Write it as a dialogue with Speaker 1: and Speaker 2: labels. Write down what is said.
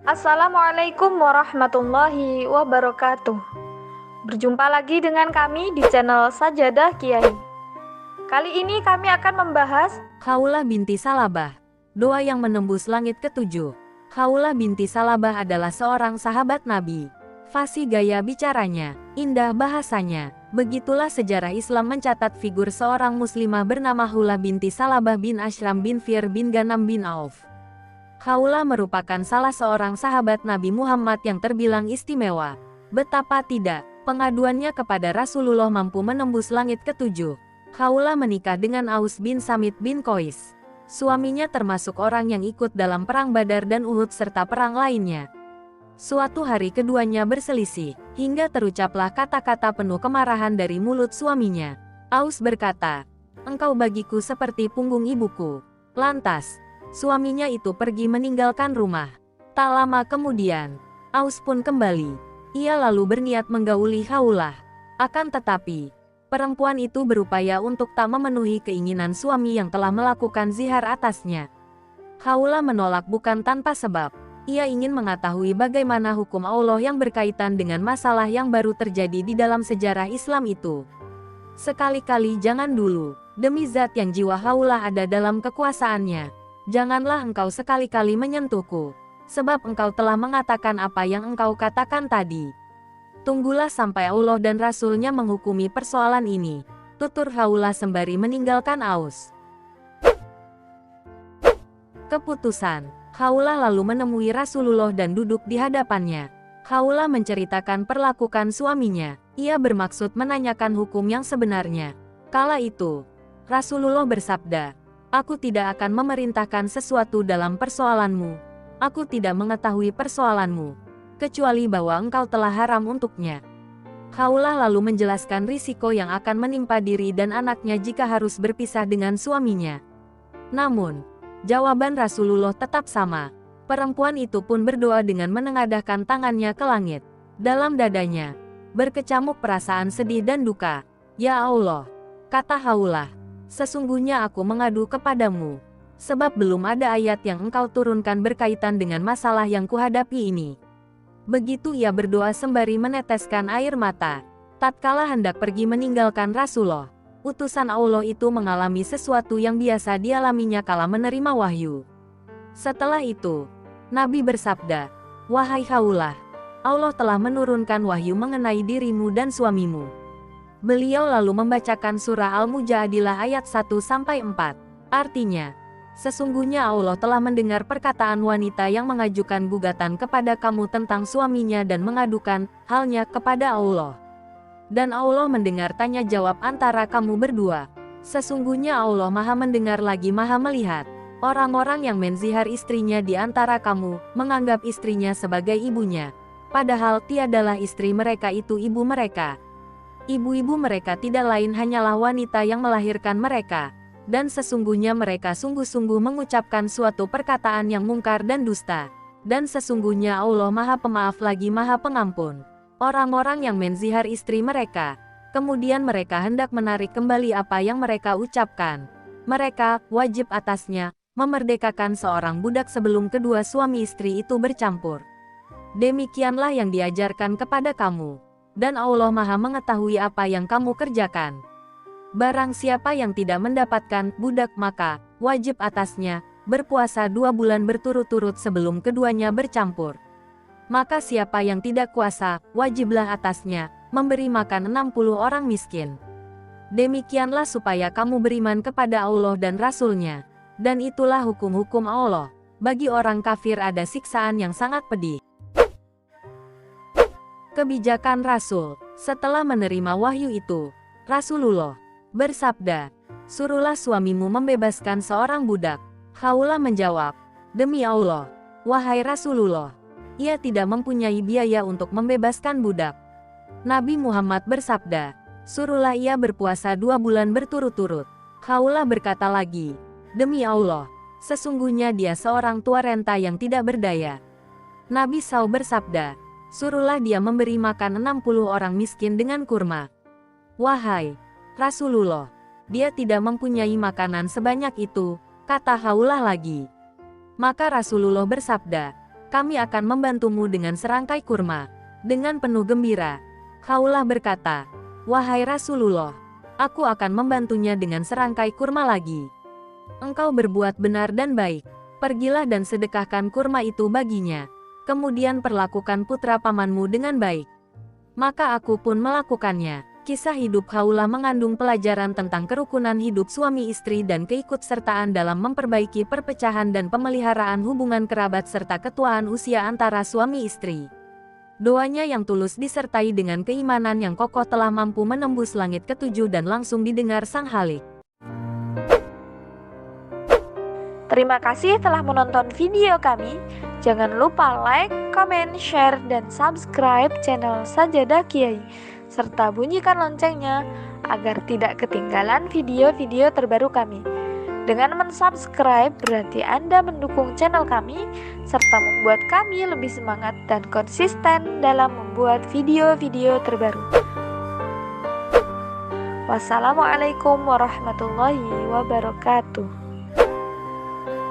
Speaker 1: Assalamualaikum warahmatullahi wabarakatuh. Berjumpa lagi dengan kami di channel Sajadah Kiai. Kali ini kami akan membahas
Speaker 2: Khawlah binti Salabah, doa yang menembus langit ketujuh. Khawlah binti Salabah adalah seorang sahabat Nabi. Fasih gaya bicaranya, indah bahasanya. Begitulah sejarah Islam mencatat figur seorang muslimah bernama Khawlah binti Salabah bin Ashram bin Fir bin Ganam bin Auf. Khawlah merupakan salah seorang sahabat Nabi Muhammad yang terbilang istimewa. Betapa tidak, pengaduannya kepada Rasulullah mampu menembus langit ketujuh. Khawlah menikah dengan Aus bin Samit bin Qais. Suaminya termasuk orang yang ikut dalam perang Badar dan Uhud serta perang lainnya. Suatu hari keduanya berselisih, hingga terucaplah kata-kata penuh kemarahan dari mulut suaminya. Aus berkata, "Engkau bagiku seperti punggung ibuku." Lantas, suaminya itu pergi meninggalkan rumah. Tak lama kemudian, Aus pun kembali. Ia lalu berniat menggauli Khawlah. Akan tetapi, perempuan itu berupaya untuk tak memenuhi keinginan suami yang telah melakukan zihar atasnya. Khawlah menolak bukan tanpa sebab. Ia ingin mengetahui bagaimana hukum Allah yang berkaitan dengan masalah yang baru terjadi di dalam sejarah Islam itu. Sekali-kali jangan dulu, demi zat yang jiwa Khawlah ada dalam kekuasaannya. Janganlah engkau sekali-kali menyentuhku, sebab engkau telah mengatakan apa yang engkau katakan tadi. Tunggulah sampai Allah dan Rasul-Nya menghukumi persoalan ini, tutur Khawlah sembari meninggalkan Aus. Keputusan, Khawlah lalu menemui Rasulullah dan duduk di hadapannya. Khawlah menceritakan perlakuan suaminya. Ia bermaksud menanyakan hukum yang sebenarnya. Kala itu, Rasulullah bersabda, "Aku tidak akan memerintahkan sesuatu dalam persoalanmu. Aku tidak mengetahui persoalanmu, kecuali bahwa engkau telah haram untuknya." Khawlah lalu menjelaskan risiko yang akan menimpa diri dan anaknya jika harus berpisah dengan suaminya. Namun, jawaban Rasulullah tetap sama. Perempuan itu pun berdoa dengan menengadahkan tangannya ke langit. Dalam dadanya, berkecamuk perasaan sedih dan duka. "Ya Allah," kata Khawlah, "sesungguhnya aku mengadu kepadamu, sebab belum ada ayat yang engkau turunkan berkaitan dengan masalah yang kuhadapi ini." Begitu ia berdoa sembari meneteskan air mata. Tatkala hendak pergi meninggalkan Rasulullah, utusan Allah itu mengalami sesuatu yang biasa dialaminya kala menerima wahyu. Setelah itu, Nabi bersabda, "Wahai Khawlah, Allah telah menurunkan wahyu mengenai dirimu dan suamimu." Beliau lalu membacakan surah Al-Mujadilah ayat 1-4. Artinya, sesungguhnya Allah telah mendengar perkataan wanita yang mengajukan gugatan kepada kamu tentang suaminya dan mengadukan halnya kepada Allah. Dan Allah mendengar tanya jawab antara kamu berdua. Sesungguhnya Allah Maha mendengar lagi Maha melihat. Orang-orang yang menzihar istrinya di antara kamu, menganggap istrinya sebagai ibunya. Padahal tiadalah istri mereka itu ibu mereka. Ibu-ibu mereka tidak lain hanyalah wanita yang melahirkan mereka, dan sesungguhnya mereka sungguh-sungguh mengucapkan suatu perkataan yang mungkar dan dusta. Dan sesungguhnya Allah Maha Pemaaf lagi Maha Pengampun. Orang-orang yang menzihar istri mereka, kemudian mereka hendak menarik kembali apa yang mereka ucapkan. Mereka wajib atasnya memerdekakan seorang budak sebelum kedua suami istri itu bercampur. Demikianlah yang diajarkan kepada kamu. Dan Allah Maha mengetahui apa yang kamu kerjakan. Barang siapa yang tidak mendapatkan budak maka wajib atasnya berpuasa 2 bulan berturut-turut sebelum keduanya bercampur. Maka siapa yang tidak kuasa, wajiblah atasnya memberi makan 60 orang miskin. Demikianlah supaya kamu beriman kepada Allah dan Rasul-Nya. Dan itulah hukum-hukum Allah. Bagi orang kafir ada siksaan yang sangat pedih. Kebijakan Rasul. Setelah menerima wahyu itu, Rasulullah bersabda, "Suruhlah suamimu membebaskan seorang budak." Khawlah menjawab, "Demi Allah, wahai Rasulullah, ia tidak mempunyai biaya untuk membebaskan budak." Nabi Muhammad bersabda, "Suruhlah ia berpuasa 2 bulan berturut-turut." Khawlah berkata lagi, "Demi Allah, sesungguhnya dia seorang tua renta yang tidak berdaya." Nabi SAW bersabda, "Suruhlah dia memberi makan 60 orang miskin dengan kurma." "Wahai Rasulullah, dia tidak mempunyai makanan sebanyak itu," kata Khawlah lagi. Maka Rasulullah bersabda, kami akan membantumu dengan serangkai kurma. Dengan penuh gembira, Khawlah berkata, "Wahai Rasulullah, aku akan membantunya dengan serangkai kurma lagi. Engkau berbuat benar dan baik. Pergilah dan sedekahkan kurma itu baginya. Kemudian perlakukan putra pamanmu dengan baik." Maka aku pun melakukannya. Kisah hidup Khawlah mengandung pelajaran tentang kerukunan hidup suami istri dan keikutsertaan dalam memperbaiki perpecahan dan pemeliharaan hubungan kerabat serta ketuaan usia antara suami istri. Doanya yang tulus disertai dengan keimanan yang kokoh telah mampu menembus langit ketujuh dan langsung didengar Sang Khalik.
Speaker 1: Terima kasih telah menonton video kami. Jangan lupa like, comment, share, dan subscribe channel Sajadah Kiai, serta bunyikan loncengnya agar tidak ketinggalan video-video terbaru kami. Dengan mensubscribe berarti Anda mendukung channel kami, serta membuat kami lebih semangat dan konsisten dalam membuat video-video terbaru. Wassalamualaikum warahmatullahi wabarakatuh.